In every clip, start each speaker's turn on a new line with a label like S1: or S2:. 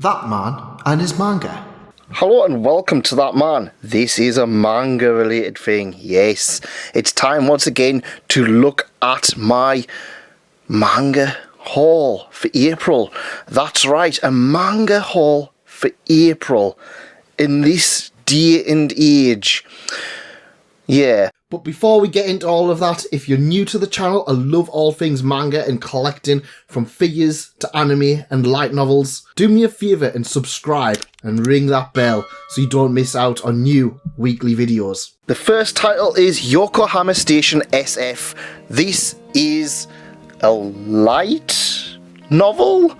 S1: That Man and His Manga.
S2: Hello and welcome to That Man. This is a manga related thing. Yes, it's time once again to look at my manga haul for April. That's right, a manga haul for April in this day and age. Yeah.
S1: But before we get into all of that, if you're new to the channel and love all things manga and collecting, from figures to anime and light novels, do me a favour and subscribe and ring that bell so you don't miss out on new weekly videos.
S2: The first title is Yokohama Station SF. This is a light novel?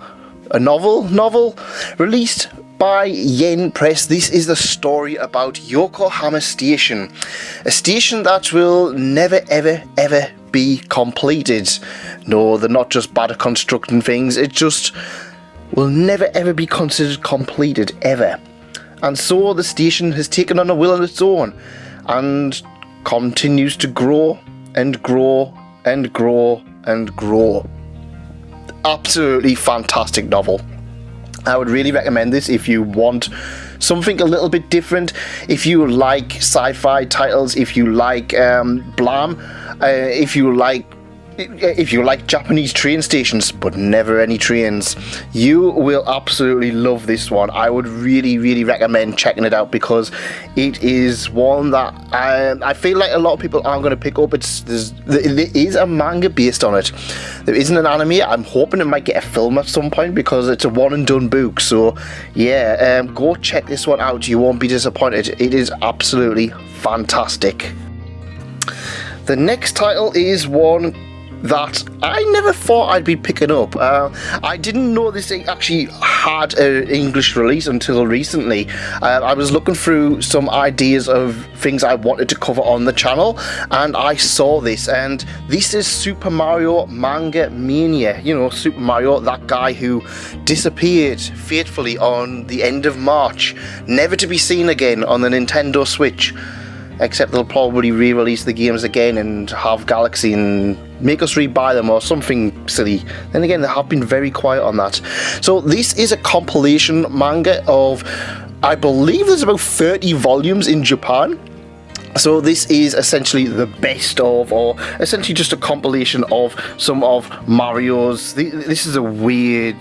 S2: A novel? Released by Yen Press. This is the story about Yokohama Station, a station that will never ever be completed. No, they're not just bad at constructing things, it just will never ever be considered completed ever. And so the station has taken on a will of its own and continues to grow and grow and grow and grow. Absolutely fantastic novel. I would really recommend this if you want something a little bit different, if you like sci-fi titles, if you like Blam, if you like Japanese train stations but never any trains. You will absolutely love this one. I would really recommend checking it out because it is one that I feel like a lot of people aren't going to pick up. There is a manga based on it. There isn't an anime. I'm hoping it might get a film at some point because it's a one and done book. So yeah, go check this one out. You won't be disappointed. It is absolutely fantastic. The next title is one that I never thought I'd be picking up. I didn't know this actually had an English release until recently. I was looking through some ideas of things I wanted to cover on the channel and I saw this, and this is Super Mario Manga Mania. You know, Super Mario, that guy who disappeared fatefully on the end of March, never to be seen again on the Nintendo Switch. Except they'll probably re-release the games again and have Galaxy and make us re-buy them or something silly. Then again, they have been very quiet on that. So this is a compilation manga of, I believe there's about 30 volumes in Japan. So this is essentially the best of, or essentially just a compilation of some of Mario's. This is a weird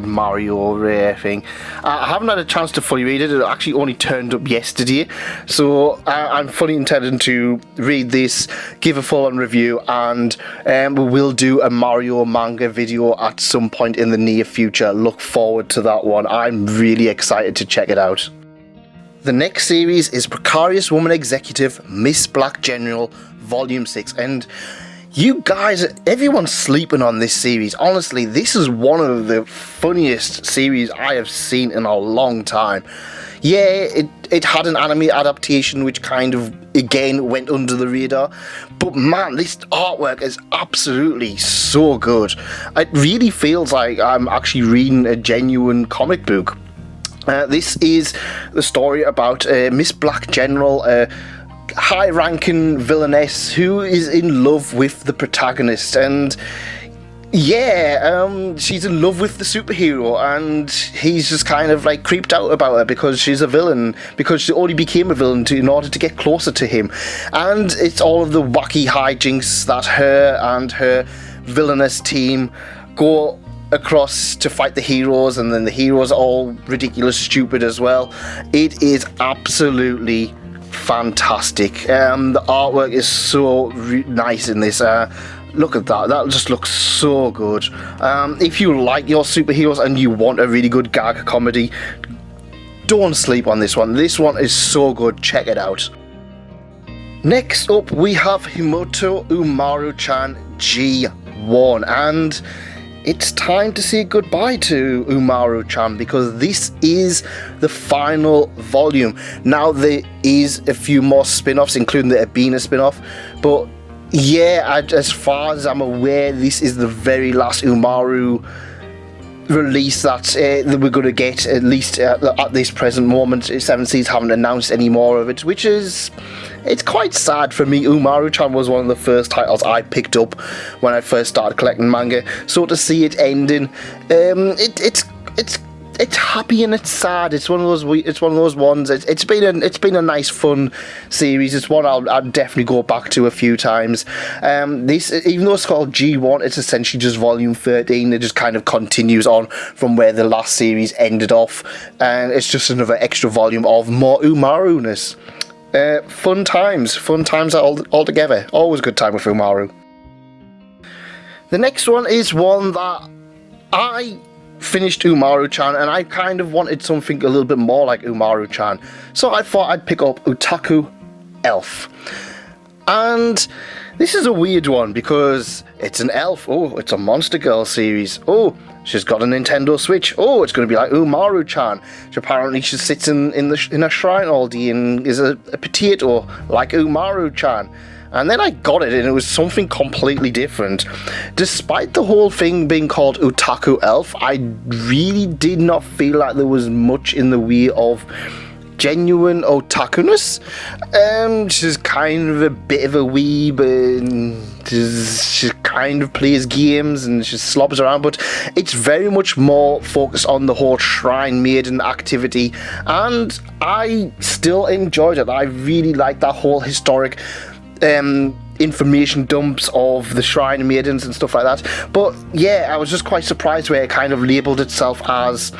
S2: Mario rare thing. I haven't had a chance to fully read it. It actually only turned up yesterday. So I'm fully intending to read this, give a full-on review, and we will do a Mario manga video at some point in the near future. Look forward to that one. I'm really excited to check it out. The next series is Precarious Woman Executive, Miss Black General, Volume 6. And you guys, everyone's sleeping on this series. Honestly, this is one of the funniest series I have seen in a long time. Yeah, it had an anime adaptation which kind of, again, went under the radar. But man, this artwork is absolutely so good. It really feels like I'm actually reading a genuine comic book. This is the story about Miss Black General, a high-ranking villainess who is in love with the protagonist, and yeah, she's in love with the superhero, and he's just kind of like creeped out about her because she's a villain, because she only became a villain in order to get closer to him. And it's all of the wacky hijinks that her and her villainous team go across to fight the heroes, and then the heroes are all ridiculous stupid as well. It is absolutely fantastic. The artwork is so nice in this. Look at that just looks so good. If you like your superheroes and you want a really good gag comedy, don't sleep on this one. This one is so good, check it out. Next up we have Himoto Umaru-chan G1, and it's time to say goodbye to Umaru-chan because this is the final volume. Now there is a few more spin-offs, including the Abina spin-off, but yeah, as far as I'm aware, this is the very last Umaru release that we're going to get, at least at this present moment. Seven Seas haven't announced any more of it, which is, it's quite sad for me. Umaru-chan was one of the first titles I picked up when I first started collecting manga, so to see it ending, it's it's happy and it's sad. It's one of those ones. It's been a nice, fun series. It's one I'll definitely go back to a few times. This, even though it's called G1, it's essentially just volume 13. It just kind of continues on from where the last series ended off, and it's just another extra volume of more Umaru-ness. Fun times all together. Always a good time with Umaru. The next one is one that I finished Umaru-chan, and I kind of wanted something a little bit more like Umaru-chan, so I thought I'd pick up Otaku Elf. And this is a weird one because it's an elf. Oh, it's a Monster Girl series. Oh, she's got a Nintendo Switch. Oh, it's going to be like Umaru-chan. Apparently she sits in a shrine all day and is a potato like Umaru-chan. And then I got it, and it was something completely different. Despite the whole thing being called Otaku Elf, I really did not feel like there was much in the way of genuine otaku-ness. She's kind of a bit of a weeb, and she kind of plays games and she slobs around, but it's very much more focused on the whole shrine maiden activity, and I still enjoyed it. I really like that whole historic information dumps of the shrine maidens and stuff like that. But yeah, I was just quite surprised where it kind of labelled itself as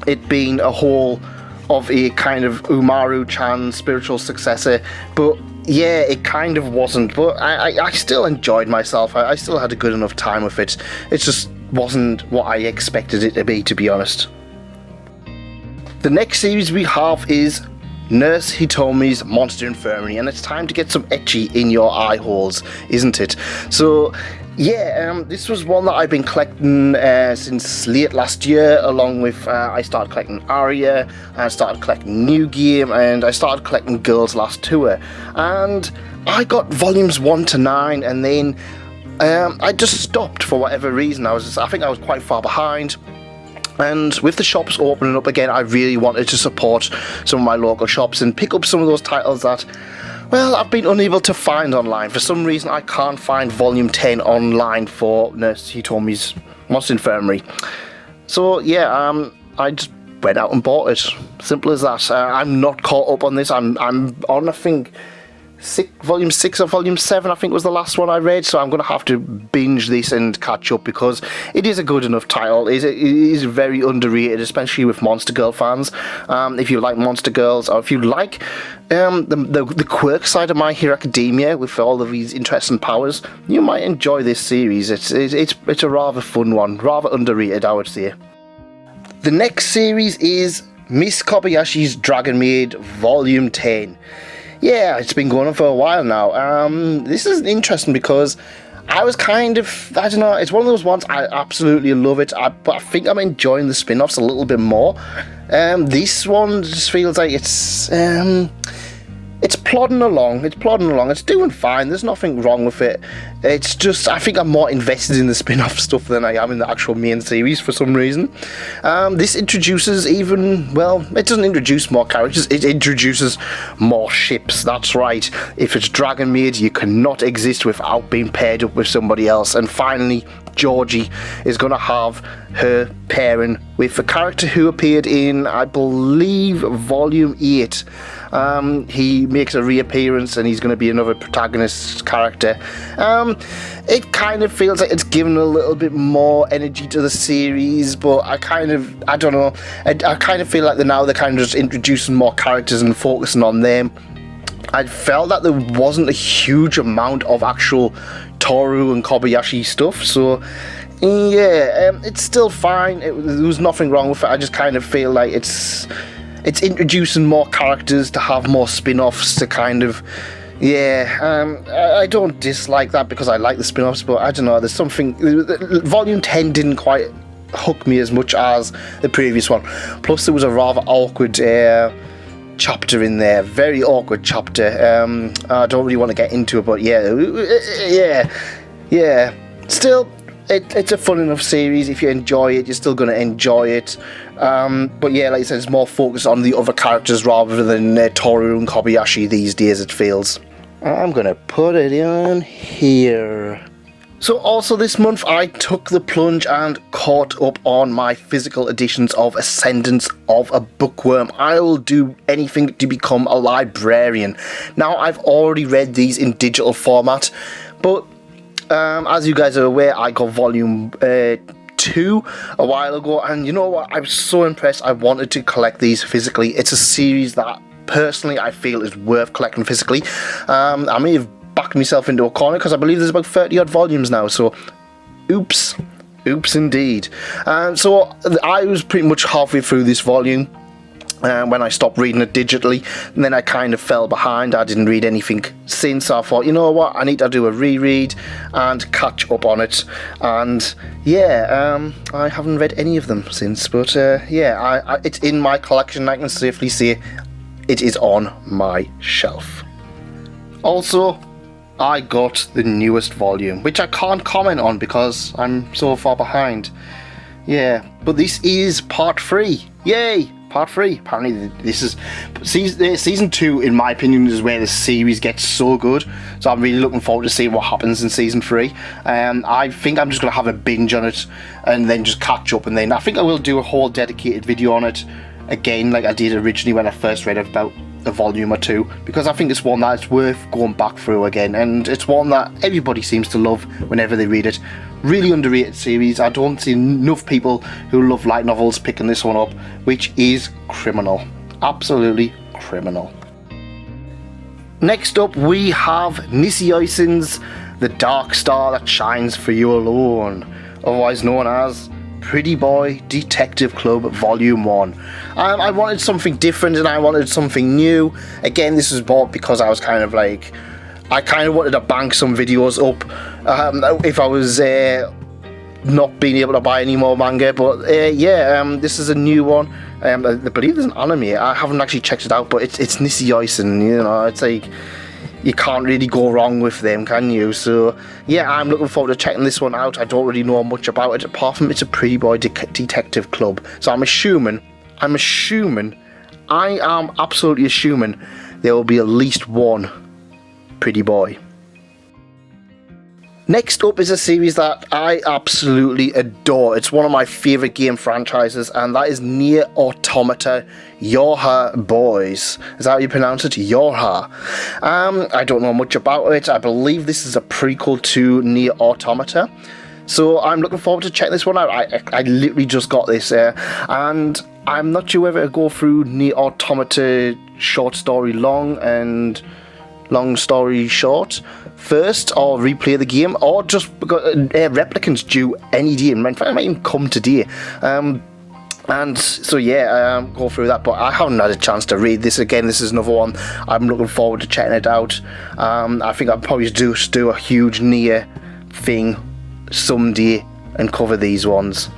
S2: it being a whole of a kind of Umaru-chan spiritual successor, but yeah, it kind of wasn't. But I still enjoyed myself. I still had a good enough time with it. It just wasn't what I expected it to be honest. The next series we have is Nurse Hitomi's Monster Infirmary, and it's time to get some ecchi in your eye holes, isn't it? So yeah, this was one that I've been collecting since late last year, along with I started collecting Aria, I started collecting New Game, and I started collecting Girls Last Tour, and I got volumes 1 to 9, and then I just stopped for whatever reason. I think I was quite far behind. And with the shops opening up again, I really wanted to support some of my local shops and pick up some of those titles that, well, I've been unable to find online. For some reason, I can't find Volume 10 online for Nurse Hitomi's Monster Infirmary. So, yeah, I just went out and bought it. Simple as that. I'm not caught up on this. I'm on, I think, Volume 6 or Volume 7, I think was the last one I read, so I'm going to have to binge this and catch up because it is a good enough title. It is very underrated, especially with Monster Girl fans. If you like Monster Girls, or if you like the quirk side of My Hero Academia with all of these interesting powers, you might enjoy this series. It's a rather fun one, rather underrated, I would say. The next series is Miss Kobayashi's Dragon Maid Volume 10. Yeah, it's been going on for a while now. This is interesting because I was kind of, I don't know, it's one of those ones I absolutely love it, but I think I'm enjoying the spin-offs a little bit more. This one just feels like it's plodding along. It's doing fine. There's nothing wrong with it. It's just, I think I'm more invested in the spin-off stuff than I am in the actual main series for some reason. This introduces it doesn't introduce more characters, it introduces more ships. That's right. If it's Dragon Maid, you cannot exist without being paired up with somebody else. And finally, Georgie is going to have her pairing with a character who appeared in, I believe, Volume 8. He makes a reappearance and he's going to be another protagonist character. It kind of feels like it's given a little bit more energy to the series, but I don't know. I kind of feel like they're kind of just introducing more characters and focusing on them. I felt that there wasn't a huge amount of actual Toru and Kobayashi stuff, so yeah, it's still fine. There was nothing wrong with it. I just kind of feel like it's introducing more characters to have more spin-offs to kind of, yeah, I don't dislike that because I like the spin-offs, but I don't know, there's something, Volume 10 didn't quite hook me as much as the previous one. Plus there was a rather awkward chapter in there, very awkward chapter. I don't really want to get into it, but yeah. Still, it's a fun enough series. If you enjoy it, you're still going to enjoy it. But yeah, like I said, it's more focused on the other characters rather than Toru and Kobayashi these days, it feels. I'm going to put it in here. So also this month I took the plunge and caught up on my physical editions of Ascendance of a Bookworm. I will do anything to become a librarian. Now I've already read these in digital format, but as you guys are aware, I got volume 2 a while ago, and you know what, I was so impressed. I wanted to collect these physically. It's a series that personally I feel is worth collecting physically. I may have backed myself into a corner because I believe there's about 30 odd volumes now, so oops indeed. So I was pretty much halfway through this volume when I stopped reading it digitally, and then I kind of fell behind. I didn't read anything since, so I thought, you know what, I need to do a reread and catch up on it. And yeah, I haven't read any of them since, but yeah, it's in my collection. I can safely say it is on my shelf. Also, I got the newest volume, which I can't comment on because I'm so far behind. Yeah, but this is part 3. Yay! Part 3. Apparently this is season 2, in my opinion, is where the series gets so good. So I'm really looking forward to see what happens in season 3. I think I'm just going to have a binge on it and then just catch up, and then I think I will do a whole dedicated video on it again, like I did originally when I first read about a volume or 2, because I think it's one that's worth going back through again, and it's one that everybody seems to love whenever they read it. Really underrated series. I don't see enough people who love light novels picking this one up, which is criminal. Absolutely criminal. Next up we have Nisio-san's The Dark Star That Shines For You Alone, otherwise known as Pretty Boy Detective Club Volume 1. I wanted something different and I wanted something new. Again, this was bought because I was kind of like, I kind of wanted to bank some videos up if I was not being able to buy any more manga. But this is a new one. I believe there's an anime. I haven't actually checked it out, but it's Nisio-san, you know, it's like, you can't really go wrong with them, can you? So yeah, I'm looking forward to checking this one out. I don't really know much about it apart from it's a Pretty Boy Detective Club. So I'm assuming, I am absolutely assuming there will be at least one Pretty Boy. Next up is a series that I absolutely adore. It's one of my favourite game franchises, and that is Nier Automata Yoha Boys. Is that how you pronounce it? Yoha. I don't know much about it. I believe this is a prequel to Nier Automata. So I'm looking forward to checking this one out. I literally just got this, and I'm not sure whether to go through Nier Automata short story long and long story short first, or replay the game, or just because Replicant's due any day. In fact, I might even come today. And so yeah, go through that, but I haven't had a chance to read this. Again, this is another one I'm looking forward to checking it out. I think I'll probably just do a huge Nier thing someday and cover these ones.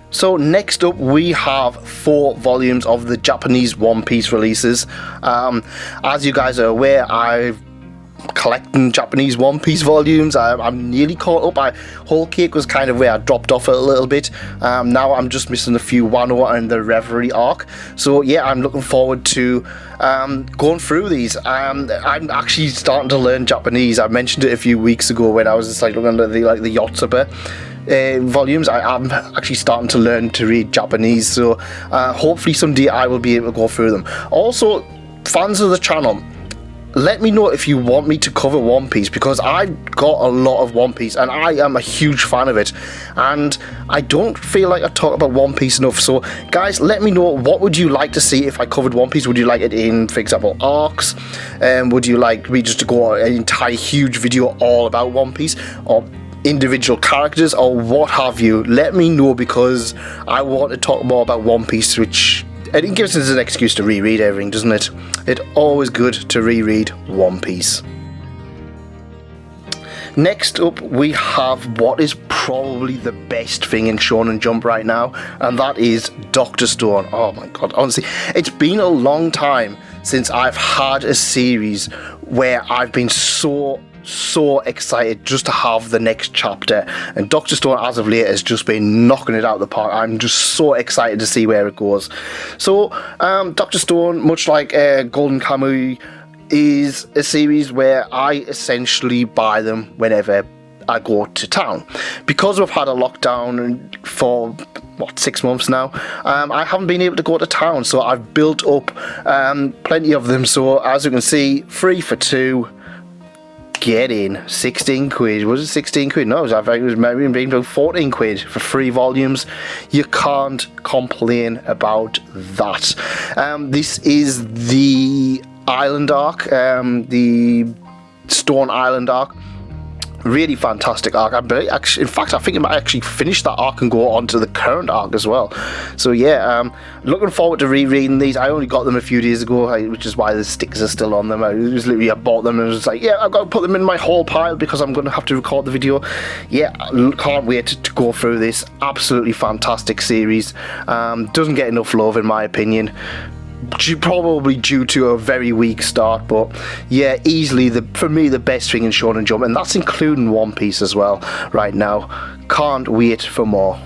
S2: So next up we have 4 volumes of the Japanese One Piece releases. As you guys are aware, I've collecting Japanese One Piece volumes. I'm nearly caught up. Whole Cake was kind of where I dropped off a little bit. Now I'm just missing a few Wano and the Reverie arc. So yeah, I'm looking forward to going through these. I'm actually starting to learn Japanese. I mentioned it a few weeks ago when I was just like looking at the Yotsuba volumes. I'm actually starting to learn to read Japanese, so hopefully someday I will be able to go through them. Also, fans of the channel, let me know if you want me to cover One Piece, because I've got a lot of One Piece and I am a huge fan of it, and I don't feel like I talk about One Piece enough. So guys, let me know, what would you like to see if I covered One Piece? Would you like it in, for example, arcs? Would you like me just to go an entire huge video all about One Piece, or individual characters, or what have you? Let me know, because I want to talk more about One Piece, which it gives us an excuse to reread everything, doesn't it? It's always good to reread One Piece. Next up we have what is probably the best thing in Shonen Jump right now, and that is Dr. Stone. Oh my god, honestly, it's been a long time since I've had a series where I've been so excited just to have the next chapter, and Dr. Stone as of late has just been knocking it out of the park. I'm just so excited to see where it goes. So Dr. Stone, much like Golden Kamuy, is a series where I essentially buy them whenever I go to town. Because we've had a lockdown for 6 months now, I haven't been able to go to town, so I've built up plenty of them. So as you can see, 3 for 2, get in. 16 quid. Was it 16 quid? No, I think it was maybe about 14 quid for 3 volumes. You can't complain about that. This is the Island arc, the Stone Island arc. Really fantastic arc. In fact, I think I might actually finish that arc and go on to the current arc as well. So yeah, looking forward to rereading these. I only got them a few days ago, which is why the stickers are still on them. I bought them and was like, yeah, I've got to put them in my haul pile because I'm going to have to record the video. Yeah, can't wait to go through this. Absolutely fantastic series. Doesn't get enough love in my opinion. Probably due to a very weak start, but yeah, easily for me the best thing in Shonen Jump, and that's including One Piece as well right now. Can't wait for more.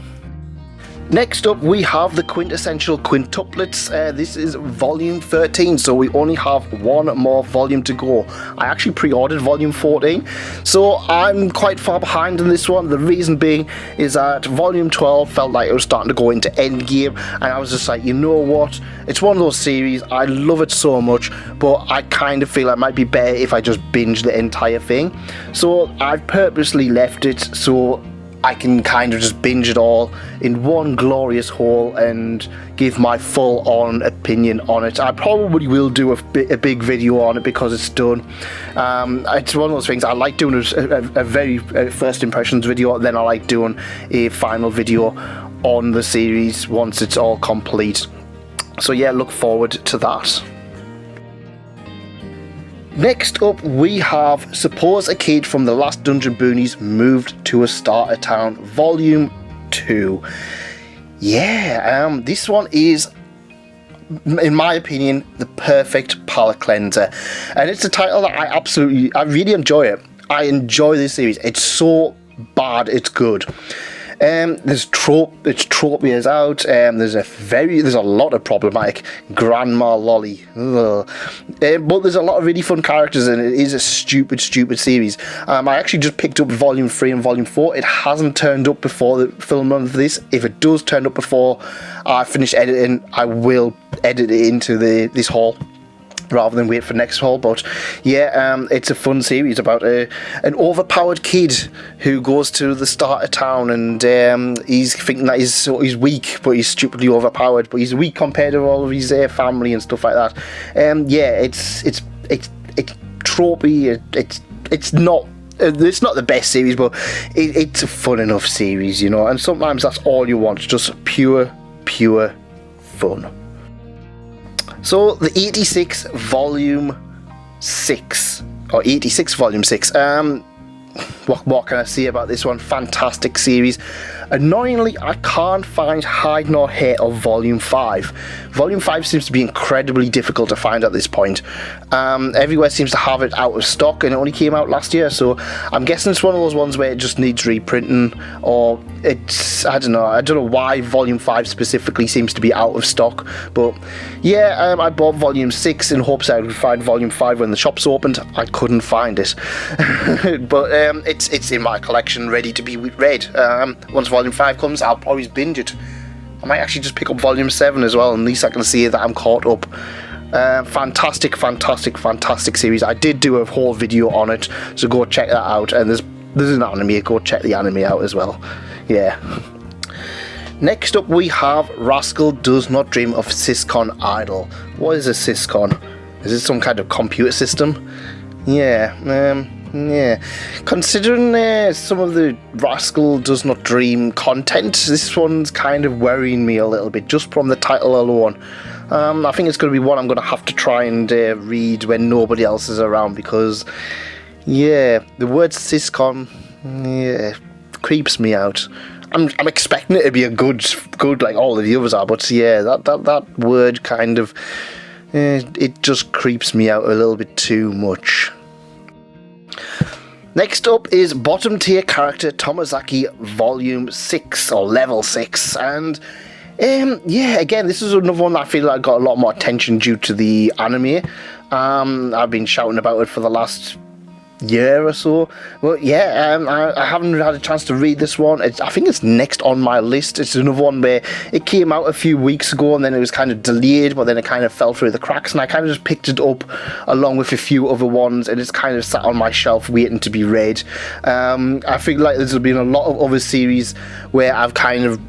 S2: Next up, we have the Quintessential Quintuplets. This is volume 13, so we only have one more volume to go. I actually pre-ordered volume 14, so I'm quite far behind in this one. The reason being is that volume 12 felt like it was starting to go into endgame, and I was just like, you know what? It's one of those series, I love it so much, but I kind of feel it might be better if I just binge the entire thing. So I've purposely left it so I can kind of just binge it all in one glorious haul and give my full-on opinion on it. I probably will do a big video on it because it's done. It's one of those things, I like doing a very first impressions video, then I like doing a final video on the series once it's all complete. So yeah, look forward to that. Next up, we have Suppose a Kid from the Last Dungeon Boonies Moved to a Starter Town, Volume 2. Yeah, this one is, in my opinion, the perfect palate cleanser. And it's a title that I really enjoy it. I enjoy this series. It's so bad, it's good. There's tropey as out. There's a lot of problematic grandma lolly, but there's a lot of really fun characters, and it is a stupid series. I actually just picked up volume 3 and volume 4. It hasn't turned up before the film of this. If it does turn up before I finish editing, I will edit it into this haul rather than wait for next haul. But yeah, it's a fun series about an overpowered kid who goes to the starter town, and he's thinking that he's weak, but he's stupidly overpowered, but he's weak compared to all of his family and stuff like that. Yeah, it's tropey. It's not the best series, but it's a fun enough series, you know, and sometimes that's all you want, just pure fun. So the 86 volume 6, or 86 volume 6, what can I say about this one? Fantastic series. Annoyingly, I can't find hide nor hair of volume 5. Volume 5 seems to be incredibly difficult to find at this point. Everywhere seems to have it out of stock, and it only came out last year, so I'm guessing it's one of those ones where it just needs reprinting, or I don't know why volume 5 specifically seems to be out of stock. But yeah, I bought volume 6 in hopes I would find volume 5 when the shops opened. I couldn't find it. But it's in my collection, ready to be read. Once volume 5 comes, I'll always binge it. I might actually just pick up volume 7 as well, and at least I can see that I'm caught up. Fantastic series. I did do a whole video on it, so go check that out. And there's an anime, go check the anime out as well. Yeah. Next up, we have Rascal Does Not Dream of Syscon Idol. What is a Syscon? Is it some kind of computer system? Yeah. Yeah, considering some of the Rascal Does Not Dream content, this one's kind of worrying me a little bit, just from the title alone. I think it's going to be one I'm going to have to try and read when nobody else is around, because, yeah, the word Syscon, yeah, creeps me out. I'm expecting it to be a good like all of the others are, but yeah, that word kind of, it just creeps me out a little bit too much. Next up is Bottom Tier Character Tomozaki Volume 6, or Level 6, and Yeah, again, this is another one that I feel like got a lot more attention due to the anime. I've been shouting about it for the last year or so. But yeah, I haven't had a chance to read this one. I think it's next on my list. It's another one where it came out a few weeks ago and then it was kind of delayed, but then it kind of fell through the cracks, and I kind of just picked it up along with a few other ones, and it's kind of sat on my shelf waiting to be read. I feel like there's been a lot of other series where I've kind of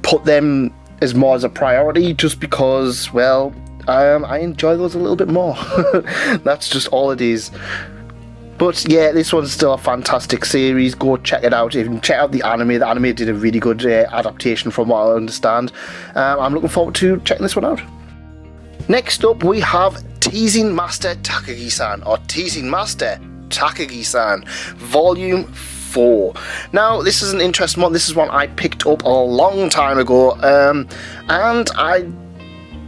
S2: put them as more as a priority just because, well, I enjoy those a little bit more. That's just all it is. But yeah, this one's still a fantastic series. Go check it out. Even check out the anime. The anime did a really good adaptation from what I understand. I'm looking forward to checking this one out. Next up, we have Teasing Master Takagi-san, or Teasing Master Takagi-san, Volume 4. Now, this is an interesting one. This is one I picked up a long time ago, and I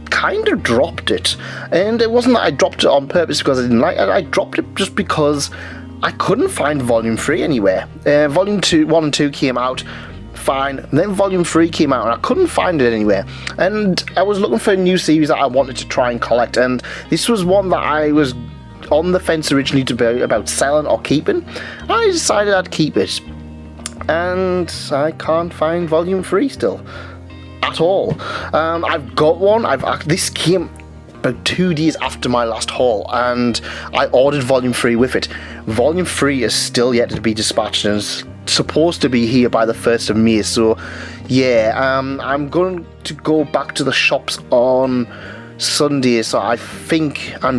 S2: kind of dropped it, and it wasn't that I dropped it on purpose because I didn't like it. I dropped it just because I couldn't find Volume 3 anywhere. Volume 1 and 2 came out fine, and then Volume 3 came out and I couldn't find it anywhere, and I was looking for a new series that I wanted to try and collect, and this was one that I was on the fence originally to be about selling or keeping. I decided I'd keep it, and I can't find Volume 3 still at all. I've got one. This came about 2 days after my last haul, and I ordered Volume 3 with it. Volume 3 is still yet to be dispatched and is supposed to be here by the 1st of May, so yeah, I'm going to go back to the shops on Sunday, so I'm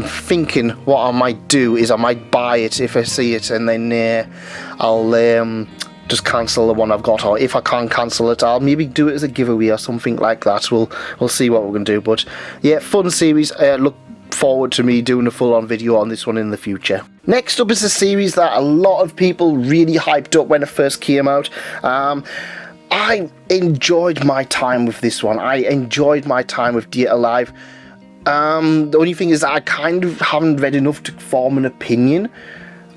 S2: thinking what I might do is I might buy it if I see it, and then I'll just cancel the one I've got, or if I can't cancel it, I'll maybe do it as a giveaway or something like that. We'll see what we're going to do, but yeah, fun series. Look forward to me doing a full-on video on this one in the future. Next up is a series that a lot of people really hyped up when it first came out. I enjoyed my time with this one. I enjoyed my time with Date Alive. The only thing is that I kind of haven't read enough to form an opinion.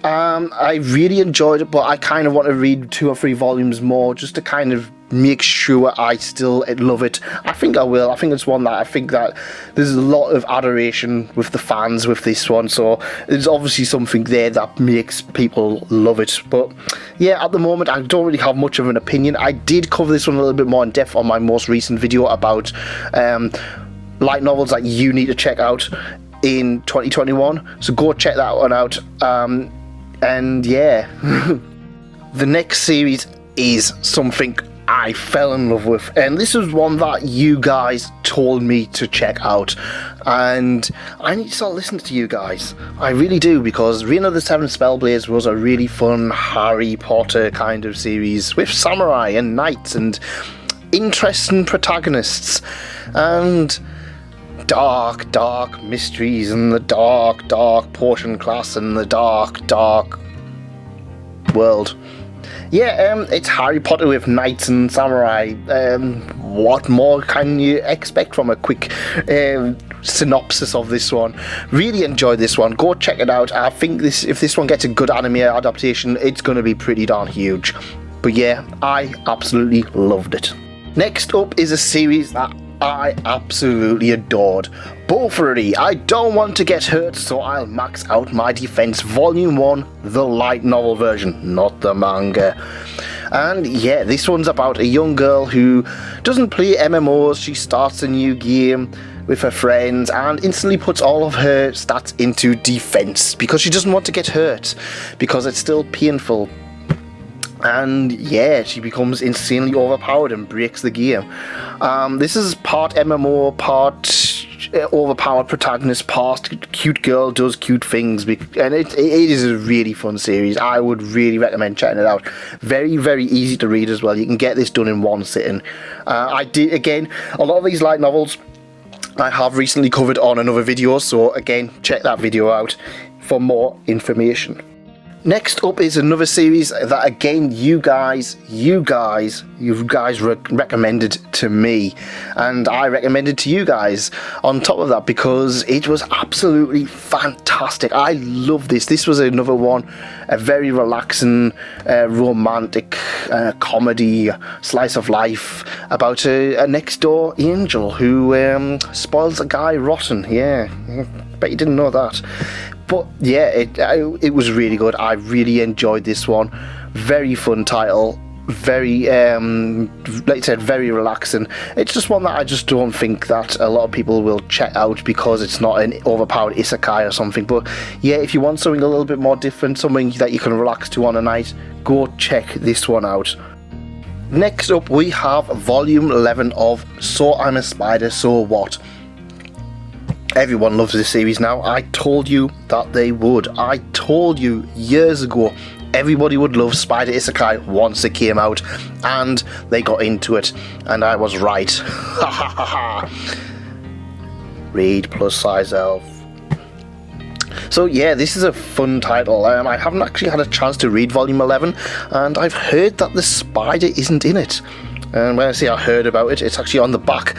S2: I really enjoyed it, but I kind of want to read 2 or 3 volumes more just to kind of make sure I still love it. I think I will. I think it's one that I think that there's a lot of adoration with the fans with this one, so there's obviously something there that makes people love it. But yeah, at the moment I don't really have much of an opinion. I did cover this one a little bit more in depth on my most recent video about light novels that you need to check out in 2021, so go check that one out. And yeah, the next series is something I fell in love with, and this is one that you guys told me to check out, and I need to start listening to you guys. I really do, because Reign of the Seven Spellblades was a really fun Harry Potter kind of series with samurai and knights and interesting protagonists and dark mysteries and the dark potion class and the dark world. Yeah, it's Harry Potter with knights and samurai. What more can you expect from a quick synopsis of this one? Really enjoyed this one. Go check it out. I think if this one gets a good anime adaptation, it's going to be pretty darn huge. But yeah, I absolutely loved it. Next up is a series that I absolutely adored. Bofuri, I Don't Want to Get Hurt, So I'll Max Out My Defense, Volume 1, the light novel version, not the manga. And yeah, this one's about a young girl who doesn't play MMOs. She starts a new game with her friends and instantly puts all of her stats into defense because she doesn't want to get hurt, because it's still painful. And yeah, she becomes insanely overpowered and breaks the game. This is part MMO, part overpowered protagonist, part cute girl does cute things, and it is a really fun series. I would really recommend checking it out. Very easy to read as well. You can get this done in one sitting. I did, again, a lot of these light novels I have recently covered on another video, so again, check that video out for more information. Next up is another series that again you guys recommended to me, and I recommended to you guys on top of that because it was absolutely fantastic. I love this. This was another one, a very relaxing, romantic comedy slice of life about a next door angel who spoils a guy rotten. Yeah, bet you didn't know that. But yeah, it was really good. I really enjoyed this one. Very fun title. Very, like I said, very relaxing. It's just one that I just don't think that a lot of people will check out because it's not an overpowered isekai or something. But yeah, if you want something a little bit more different, something that you can relax to on a night, go check this one out. Next up, we have Volume 11 of So I'm a Spider, So What? Everyone loves this series now. I told you that they would. I told you years ago everybody would love Spider Isekai once it came out, and they got into it, and I was right. Ha ha ha ha. Read plus size elf. So yeah, this is a fun title. I haven't actually had a chance to read Volume 11, and I've heard that the spider isn't in it. And when I say I heard about it, it's actually on the back.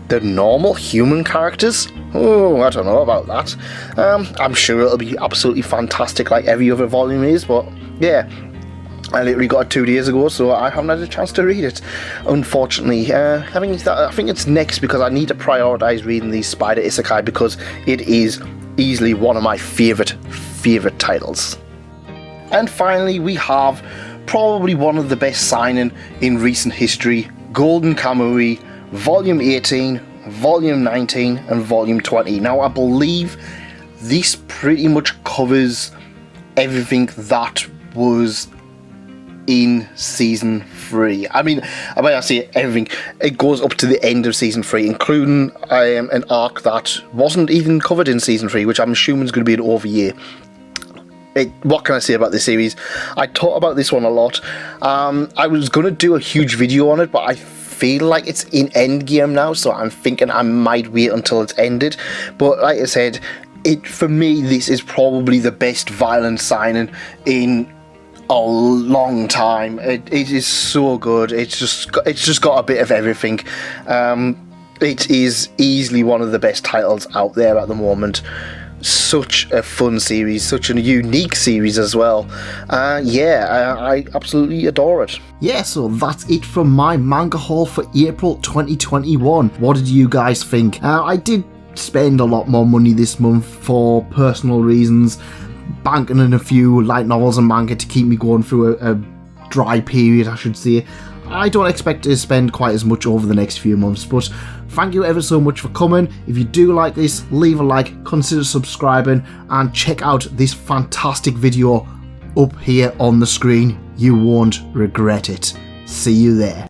S2: The normal human characters? Oh, I don't know about that. I'm sure it'll be absolutely fantastic like every other volume is, but yeah. I literally got it 2 days ago, so I haven't had a chance to read it, unfortunately. I think it's next because I need to prioritise reading these Spider Isekai because it is easily one of my favourite titles. And finally, we have probably one of the best signing in recent history, Golden Kamuy, Volume 18, Volume 19 and Volume 20. Now I believe this pretty much covers everything that was in Season 3. I mean, when I say everything, it goes up to the end of Season 3, including an arc that wasn't even covered in Season 3, which I'm assuming is going to be an over-year. What can I say about this series? I talk about this one a lot. I was going to do a huge video on it, but I feel like it's in endgame now, so I'm thinking I might wait until it's ended. But like I said, for me, this is probably the best violent signing in a long time. It is so good. It's just got a bit of everything. It is easily one of the best titles out there at the moment. Such a fun series, such a unique series as well. I absolutely adore it.
S1: Yeah, so that's it from my manga haul for April 2021. What did you guys think? I did spend a lot more money this month for personal reasons, banking in a few light novels and manga to keep me going through a dry period, I should say. I don't expect to spend quite as much over the next few months, but thank you ever so much for coming. If you do like this, leave a like, consider subscribing, and check out this fantastic video up here on the screen. You won't regret it. See you there.